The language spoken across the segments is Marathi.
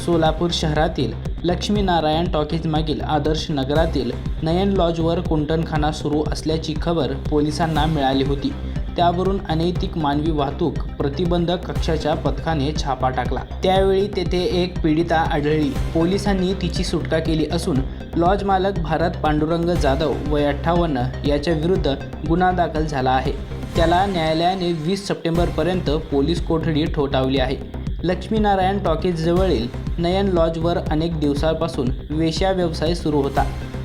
सोलापूर शहरातील लक्ष्मीनारायण टॉकीज मागील आदर्श नगरातील नयन लॉजवर कुंटणखाना सुरू असल्याची खबर पोलिसांना मिळाली होती। त्यावरून अनैतिक मानवी वाहतूक प्रतिबंधक कक्षाच्या पथकाने छापा टाकला। त्यावेळी तेथे एक पीडिता आढळली। पोलिसांनी तिची सुटका केली असून लॉज मालक भारत पांडुरंग जाधव वय 58 याच्या विरुद्ध गुन्हा दाखल झाला आहे। त्याला न्यायालयाने 20 सप्टेंबरपर्यंत पोलीस कोठडी ठोठावली आहे। लक्ष्मीनारायण टॉकीज जवळील नयन लॉजवर अनेक दिवसांपासून वेश्या व्यवसाय सुरू होता।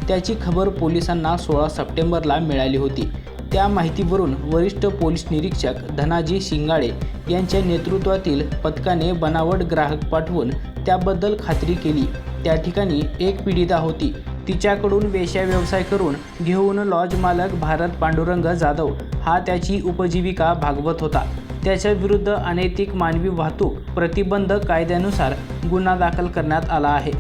त्याची खबर पोलिसांना 16 सप्टेंबरला मिळाली होती। त्या माहितीवरून वरिष्ठ पोलीस निरीक्षक धनाजी शिंगाडे यांच्या नेतृत्वातील पथकाने बनावट ग्राहक पाठवून त्याबद्दल खात्री केली। त्या ठिकाणी एक पीडिता होती। तिच्याकडून वेश्या व्यवसाय करून घेऊन लॉज मालक भारत पांडुरंग जाधव हा त्याची उपजीविका भागवत होता। त्याच्या विरुद्ध अनैतिक मानवी वाहतूक प्रतिबंधक कायद्यानुसार गुन्हा दाखल करण्यात आला आहे।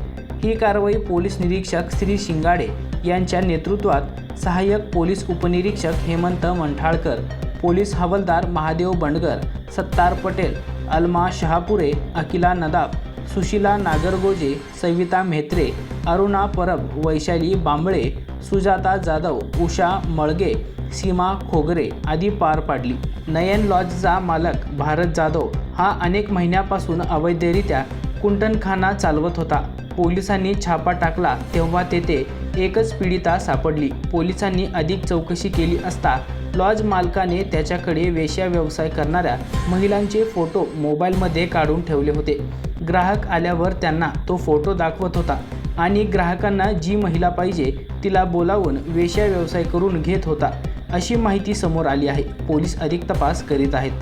ही कारवाई पोलीस निरीक्षक श्री शिंगाडे यांच्या नेतृत्वात सहाय्यक पोलीस उपनिरीक्षक हेमंत मंठाळकर, पोलीस हवालदार महादेव बंडगर, सत्तार पटेल, अलमा शहापुरे, अकिला नदाब, सुशीला नागरगोजे, सविता म्हेत्रे, अरुणा परब, वैशाली बांबळे, सुजाता जाधव, उषा मळगे, सीमा खोगरे आदी पार पाडली। नयन लॉजचा मालक भारत जाधव हा अनेक महिन्यापासून अवैधरित्या कुंटणखाना चालवत होता। पोलिसांनी छापा टाकला तेव्हा तेथे एकच पीडिता सापडली। पोलिसांनी अधिक चौकशी केली असता लॉज मालकाने त्याच्याकडे वेश्या व्यवसाय करणाऱ्या महिलांचे फोटो मोबाईलमध्ये काढून ठेवले होते। ग्राहक आल्यावर त्यांना तो फोटो दाखवत होता आणि ग्राहकांना जी महिला पाहिजे तिला बोलावून वेश्या व्यवसाय करून घेत होता, अशी माहिती समोर आली आहे। पोलीस अधिक तपास करीत आहेत।